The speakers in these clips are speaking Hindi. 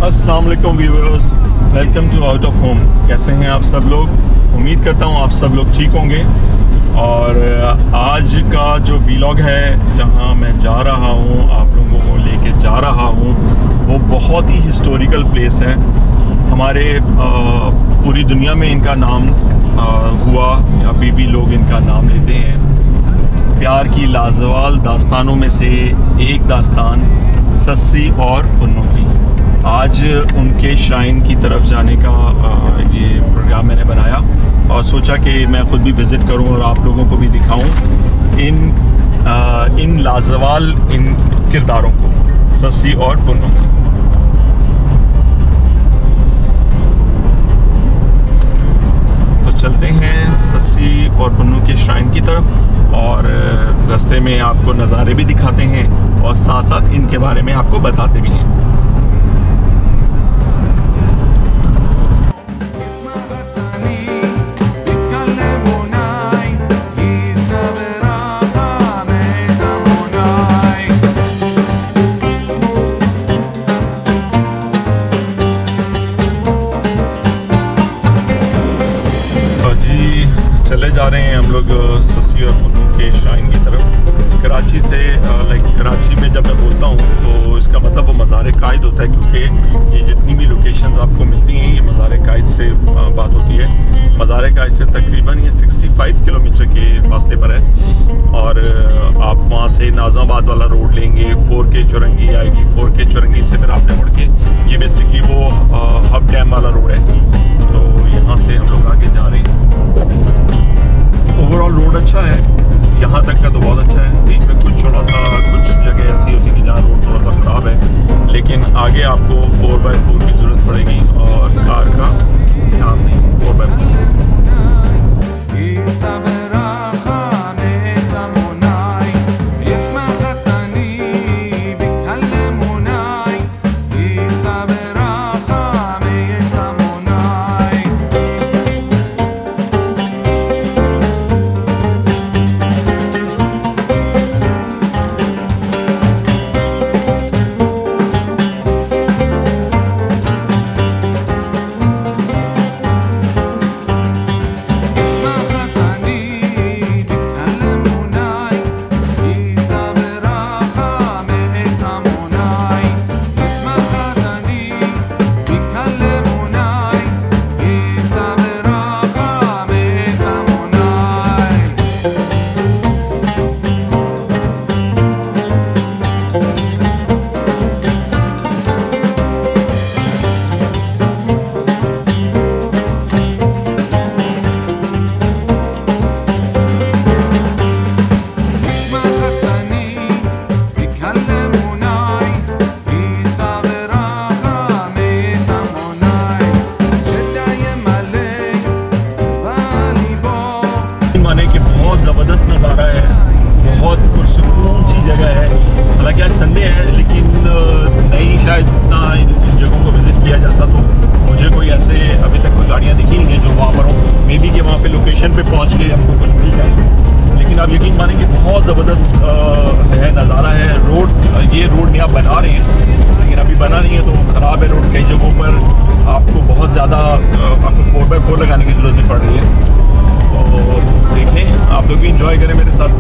अस्सलाम वालेकुम viewers, welcome to out of home. कैसे हैं आप सब लोग? उम्मीद करता हूँ आप सब लोग ठीक होंगे। और आज का जो व्लॉग है, जहाँ मैं जा रहा हूँ, आप लोगों को लेके जा रहा हूँ, वो बहुत ही हिस्टोरिकल प्लेस है। हमारे पूरी दुनिया में इनका नाम हुआ, अभी भी लोग इनका नाम लेते हैं। प्यार की लाजवाल दास्तानों में से एक दास्तान सस्सी और पुन्नू की। आज उनके श्राइन की तरफ जाने का ये प्रोग्राम मैंने बनाया और सोचा कि मैं ख़ुद भी विज़िट करूं और आप लोगों को भी दिखाऊं इन लाजवाल इन किरदारों को, सस्सी और पुन्नू। तो चलते हैं सस्सी और पुन्नू के श्राइन की तरफ और रास्ते में आपको नज़ारे भी दिखाते हैं और साथ साथ इनके बारे में आपको बताते भी हैं। चले जा रहे हैं हम लोग सस्सी और पुन्नू के श्राइन की तरफ। कराची से कराची में जब मैं बोलता हूँ तो इसका मतलब वो मज़ार कायद होता है, क्योंकि ये जितनी भी लोकेशंस आपको मिलती हैं ये मज़ार कायद से बात होती है। मज़ार कायद से तकरीबन ये 65 किलोमीटर के फासले पर है और आप वहाँ से नाज़ाबाद वाला रोड लेंगे, 4K चौरंगी आएगी, 4K चौरंगी से फिर आपने मुड़ के ये बेसिकली वो हब डैम वाला रोड है। तो यहाँ से हम लोग आगे जा रहे हैं। ओवरऑल रोड अच्छा है, यहाँ तक का तो बहुत अच्छा है। बीच में कुछ जगह ऐसी होती है जहाँ रोड थोड़ा सा ख़राब है, लेकिन आगे आपको 4x4 की ज़रूरत पड़ेगी और कार का ध्यान नहीं, 4x4। आप यकीन मानेंगे बहुत ज़बरदस्त है नज़ारा है। रोड ये रोड नया बना रहे हैं, लेकिन अभी बना नहीं है तो ख़राब है रोड। कई जगहों पर आपको बहुत ज़्यादा आपको 4x4 लगाने की ज़रूरत भी पड़ रही है। तो देखें, आप लोग भी इंजॉय करें मेरे साथ।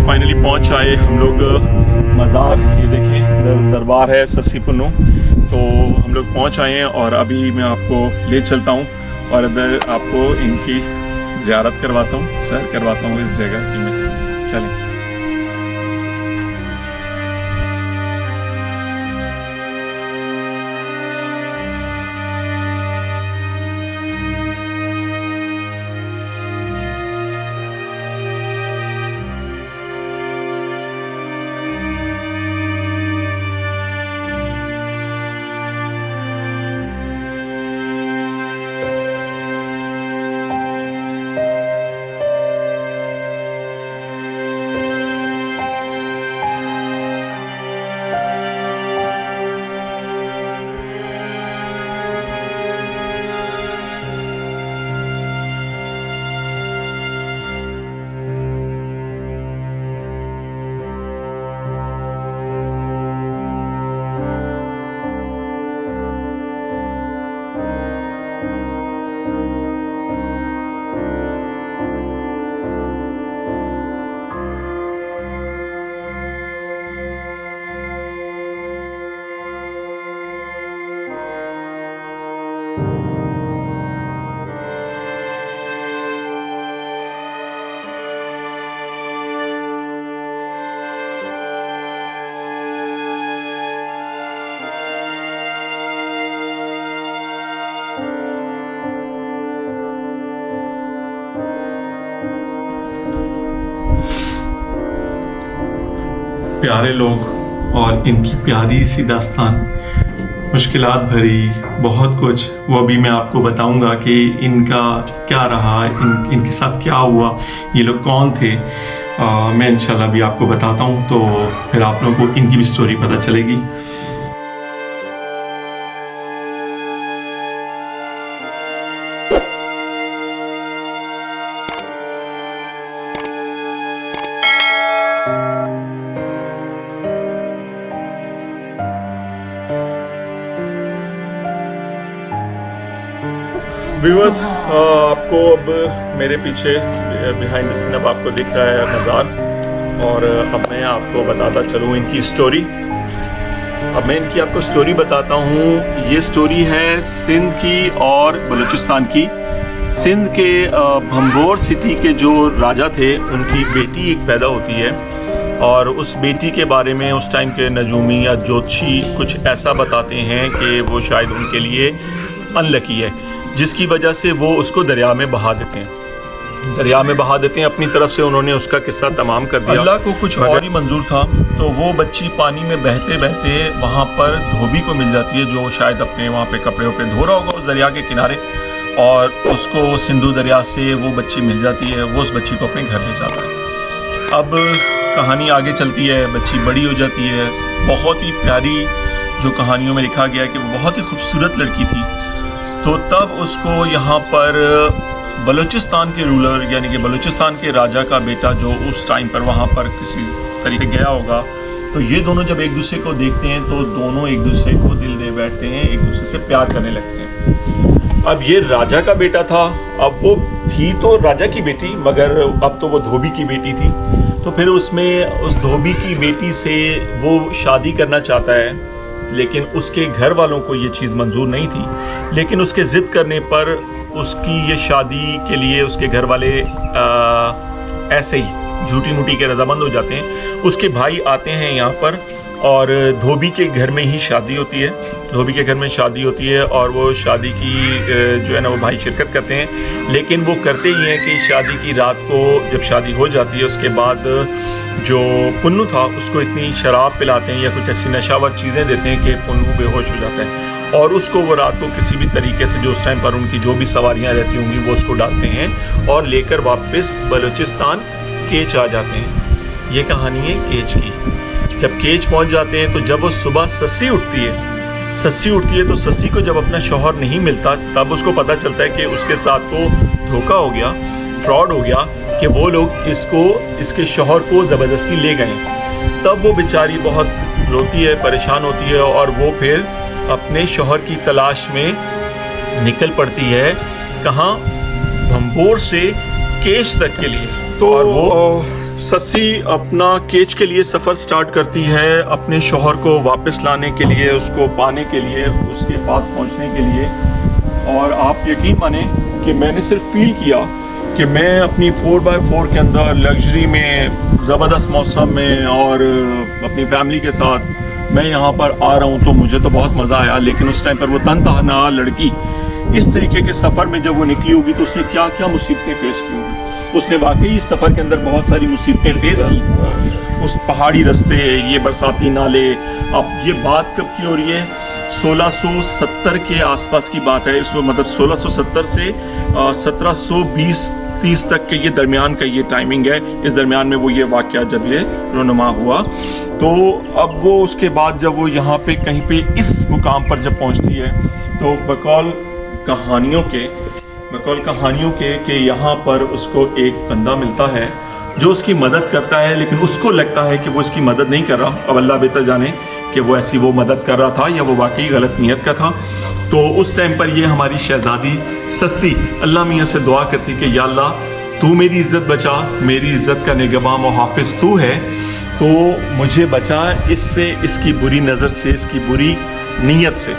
फाइनली पहुंच आए हम लोग मज़ार। ये देखें दरबार है सस्सी पुन्नू। तो हम लोग पहुंच आए हैं और अभी मैं आपको ले चलता हूं और इधर आपको इनकी ज़ियारत करवाता हूं, सैर करवाता हूं इस जगह की में। चलें। प्यारे लोग और इनकी प्यारी सी दास्तान, मुश्किलात भरी बहुत कुछ, वो भी मैं आपको बताऊंगा कि इनका क्या रहा, इनके साथ क्या हुआ, ये लोग कौन थे। मैं इंशाल्लाह भी आपको बताता हूँ, तो फिर आप लोगों को इनकी भी स्टोरी पता चलेगी। व्यूअर्स, आपको अब मेरे पीछे बिहाइंड द सीन अब आपको दिख रहा है मज़ार, और अब मैं आपको बताता चलूँ इनकी स्टोरी। अब मैं इनकी आपको स्टोरी बताता हूँ। ये स्टोरी है सिंध की और बलूचिस्तान की। सिंध के भंबोर सिटी के जो राजा थे, उनकी बेटी एक पैदा होती है, और उस बेटी के बारे में उस टाइम के नजूमी या ज्योतिषी कुछ ऐसा बताते हैं कि वो शायद उनके लिए अनलकी है, जिसकी वजह से वो उसको दरिया में बहा देते हैं। दरिया में बहा देते हैं, अपनी तरफ से उन्होंने उसका किस्सा तमाम कर दिया। अल्लाह को कुछ और ही मंजूर था, तो वो बच्ची पानी में बहते बहते वहाँ पर धोबी को मिल जाती है, जो शायद अपने वहाँ पे कपड़े वपड़े धो रहा होगा उस दरिया के किनारे, और उसको सिंधु दरिया से वो बच्ची मिल जाती है। वो उस बच्ची को अपने घर ले जाता है। अब कहानी आगे चलती है, बच्ची बड़ी हो जाती है। बहुत ही प्यारी जो कहानियों में लिखा गया है कि वो बहुत ही खूबसूरत लड़की थी। तो तब उसको यहाँ पर बलूचिस्तान के रूलर यानी कि बलूचिस्तान के राजा का बेटा, जो उस टाइम पर वहाँ पर किसी तरीके से गया होगा, तो ये दोनों जब एक दूसरे को देखते हैं तो दोनों एक दूसरे को दिल दे बैठते हैं, एक दूसरे से प्यार करने लगते हैं। अब ये राजा का बेटा था, अब वो थी तो राजा की बेटी, मगर अब तो वो धोबी की बेटी थी। तो फिर उसमें उस धोबी की बेटी से वो शादी करना चाहता है, लेकिन उसके घर वालों को ये चीज़ मंजूर नहीं थी। लेकिन उसके ज़िद करने पर उसकी ये शादी के लिए उसके घर वाले ऐसे ही झूठी मूठी के रजामंद हो जाते हैं। उसके भाई आते हैं यहाँ पर, और धोबी के घर में ही शादी होती है। धोबी के घर में शादी होती है, और वो शादी की जो है ना वो भाई शिरकत करते हैं। लेकिन वो करते ही हैं कि शादी की रात को जब शादी हो जाती है, उसके बाद जो पुन्नू था उसको इतनी शराब पिलाते हैं या कुछ ऐसी नशावर चीज़ें देते हैं कि पुन्नू बेहोश हो जाता है, और उसको वो रात को किसी भी तरीके से जो उस टाइम पर उनकी जो भी सवारियां रहती होंगी वो उसको डालते हैं और लेकर वापस बलूचिस्तान केच आ जाते हैं। ये कहानी है केच की। जब केच पहुंच जाते हैं तो जब वो सुबह सस्सी उठती है तो सस्सी को जब अपना शौहर नहीं मिलता, तब उसको पता चलता है कि उसके साथ तो धोखा हो गया, फ्रॉड हो गया, कि वो लोग इसके शौहर को ज़बरदस्ती ले गए। तब वो बेचारी बहुत रोती है, परेशान होती है, और वो फिर अपने शौहर की तलाश में निकल पड़ती है। कहाँ? भंबोर से केच तक के लिए। तो और वो सस्सी अपना केच के लिए सफ़र स्टार्ट करती है, अपने शौहर को वापस लाने के लिए, उसको पाने के लिए, उसके पास पहुंचने के लिए। और आप यकीन माने कि मैंने सिर्फ फील किया कि मैं अपनी 4x4 के अंदर लग्जरी में, ज़बरदस्त मौसम में और अपनी फैमिली के साथ मैं यहाँ पर आ रहा हूँ, तो मुझे तो बहुत मज़ा आया। लेकिन उस टाइम पर वो तनतन्हा लड़की इस तरीके के सफ़र में जब वो निकली होगी तो उसने क्या क्या मुसीबतें फेस की होगी। उसने वाकई इस सफ़र के अंदर बहुत सारी मुसीबतें फेस की। उस पहाड़ी रास्ते, ये बरसाती नाले। अब ये बात कब की हो रही है? 1670 के आसपास की बात है। इसमें मतलब 1670 से 1720-30 तक के ये दरमियान का ये टाइमिंग है। इस दरमियान में वो ये वाक़या जब ये रोनुमा हुआ, तो अब वो उसके बाद जब वो यहाँ पे कहीं पे इस मुकाम पर जब पहुँचती है, तो बकौल कहानियों के कि यहाँ पर उसको एक बंदा मिलता है जो उसकी मदद करता है, लेकिन उसको लगता है कि वो इसकी मदद नहीं कर रहा। अब अल्लाह बेहतर जाने कि वो ऐसी वो मदद कर रहा था या वो वाकई गलत नीयत का था। तो उस टाइम पर ये हमारी शहज़ादी सस्सी अल्लाह मियाँ से दुआ करती कि या अल्लाह, तू मेरी इज़्ज़त बचा, मेरी इज़्ज़त का निगहबान व हाफिज़ तू है, तो मुझे बचा इससे, इसकी बुरी नज़र से, इसकी बुरी नीयत से।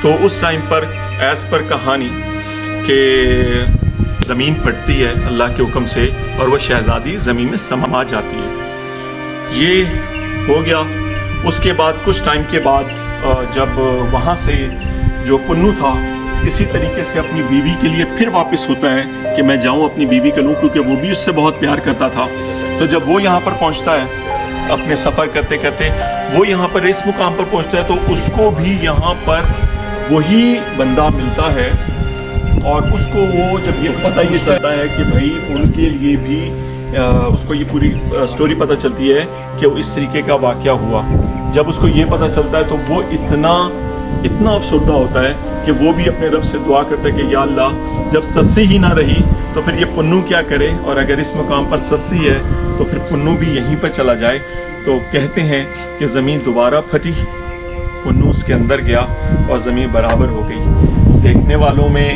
तो उस टाइम पर एज़ पर कहानी कि ज़मीन फटती है अल्लाह के हुक्म से और वह शहज़ादी ज़मीन में समा जाती है। ये हो गया। उसके बाद कुछ टाइम के बाद जब वहाँ से जो पुन्नू था इसी तरीके से अपनी बीवी के लिए फिर वापस होता है कि मैं जाऊँ अपनी बीवी को लूँ, क्योंकि वो भी उससे बहुत प्यार करता था। तो जब वो यहाँ पर पहुँचता है अपने सफ़र करते करते वो यहाँ पर इस मुकाम पर पहुँचता है, तो उसको भी यहाँ पर वही बंदा मिलता है और उसको वो जब ये पता ये चलता है कि भाई उनके लिए भी उसको ये पूरी स्टोरी पता चलती है कि वो इस तरीके का वाक़या हुआ। जब उसको ये पता चलता है तो वो इतना अफसरदा होता है कि वो भी अपने रब से दुआ करता है कि या अल्लाह, जब सस्सी ही ना रही तो फिर ये पुन्नू क्या करे, और अगर इस मुकाम पर सस्सी है तो फिर पुन्नू भी यहीं पर चला जाए। तो कहते हैं कि ज़मीन दोबारा फटी, पुन्नू उसके अंदर गया और ज़मीन बराबर हो गई। देखने वालों में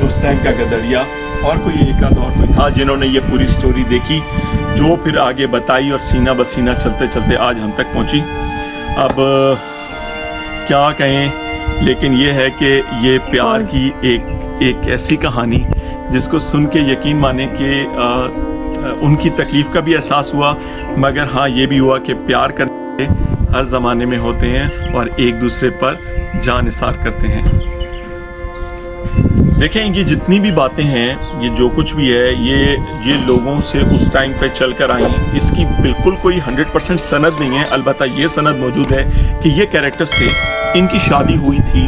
उस टाइम का गदरिया और कोई एक आध और कोई था जिन्होंने ये पूरी स्टोरी देखी, जो फिर आगे बताई और सीना बसीना चलते चलते आज हम तक पहुंची। अब क्या कहें, लेकिन ये है कि ये प्यार की एक ऐसी कहानी जिसको सुन के यकीन माने कि उनकी तकलीफ़ का भी एहसास हुआ, मगर हाँ ये भी हुआ कि प्यार करने हर ज़माने में होते हैं और एक दूसरे पर जान निसार करते हैं। देखें, ये जितनी भी बातें हैं, ये जो कुछ भी है, ये लोगों से उस टाइम पे चल कर आई। इसकी बिल्कुल कोई 100% सनद नहीं है, अलबत्ता ये सनद मौजूद है कि ये कैरेक्टर्स थे, इनकी शादी हुई थी,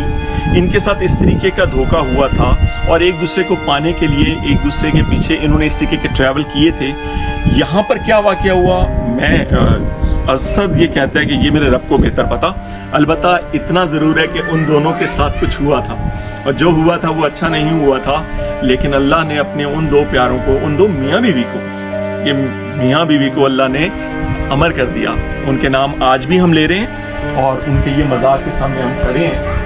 इनके साथ इस तरीके का धोखा हुआ था और एक दूसरे को पाने के लिए एक दूसरे के पीछे इन्होंने इस तरीके के ट्रैवल किए थे। यहाँ पर क्या वाक़या हुआ, मैं असद ये कहता है कि ये मेरे रब को बेहतर पता, अलबत्ता इतना ज़रूर है कि उन दोनों के साथ कुछ हुआ था और जो हुआ था वो अच्छा नहीं हुआ था, लेकिन अल्लाह ने अपने उन दो प्यारों को, उन दो मियाँ बीवी को, ये मियाँ बीवी को अल्लाह ने अमर कर दिया। उनके नाम आज भी हम ले रहे हैं और उनके ये मज़ार के सामने हम खड़े हैं।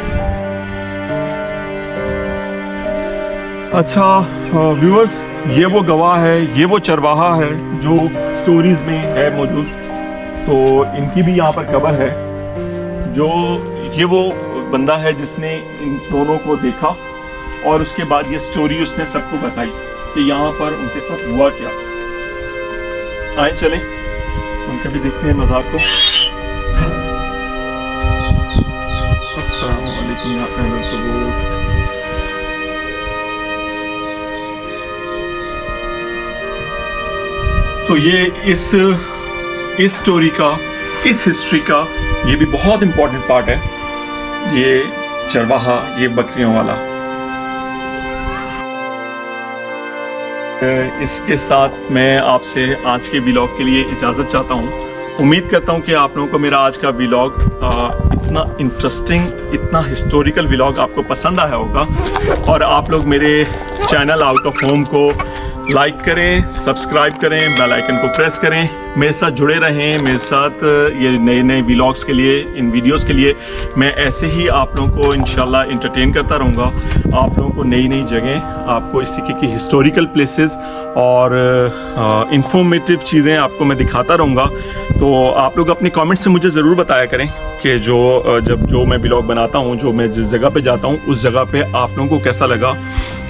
अच्छा व्यूअर्स, ये वो गवाह है, ये वो चरवाहा है जो स्टोरीज में है मौजूद। तो इनकी भी यहाँ पर कब्र है। जो ये वो बंदा है जिसने इन दोनों को देखा और उसके बाद ये स्टोरी उसने सबको बताई कि यहाँ पर उनके साथ हुआ क्या। आए चले उनका भी देखते हैं मज़ार को। अस्सलाम वालेकुम या अहले कबूर। तो ये इस स्टोरी का, इस हिस्ट्री का ये भी बहुत इम्पोर्टेंट पार्ट है, ये चरवाहा, ये बकरियों वाला। इसके साथ मैं आपसे आज के व्लॉग के लिए इजाज़त चाहता हूँ। उम्मीद करता हूँ कि आप लोगों को मेरा आज का व्लॉग इतना इंटरेस्टिंग, इतना हिस्टोरिकल व्लॉग आपको पसंद आया होगा और आप लोग मेरे चैनल आउट ऑफ होम को लाइक करें, सब्सक्राइब करें, बेल आइकन को प्रेस करें, मेरे साथ जुड़े रहें। मेरे साथ ये नए नए व्लॉग्स के लिए, इन वीडियोस के लिए मैं ऐसे ही आप लोगों को इंशाल्लाह इंटरटेन करता रहूँगा। आप लोगों को नई नई जगह, आपको इस तरीके की हिस्टोरिकल प्लेसेस और इंफॉर्मेटिव चीज़ें आपको मैं दिखाता रहूँगा। तो आप लोग अपने कमेंट्स में मुझे ज़रूर बताया करें कि जो मैं व्लॉग बनाता हूँ, जो मैं जिस जगह पे जाता हूँ उस जगह पे आप लोगों को कैसा लगा,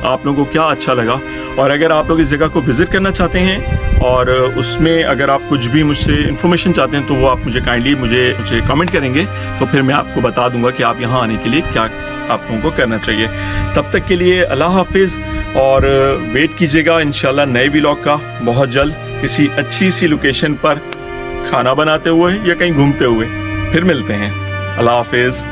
आप लोगों को क्या अच्छा लगा। और अगर आप लोग इस जगह को विज़िट करना चाहते हैं और उसमें अगर आप कुछ भी मुझसे इन्फॉर्मेशन चाहते हैं तो वो आप मुझे काइंडली मुझे कमेंट करेंगे, तो फिर मैं आपको बता दूंगा कि आप यहाँ आने के लिए क्या आप लोगों को करना चाहिए। तब तक के लिए अल्लाह हाफिज़ और वेट कीजिएगा इंशाल्लाह नए व्लॉग का बहुत जल्द, किसी अच्छी सी लोकेशन पर खाना बनाते हुए या कहीं घूमते हुए फिर मिलते हैं। अल्लाह हाफिज़।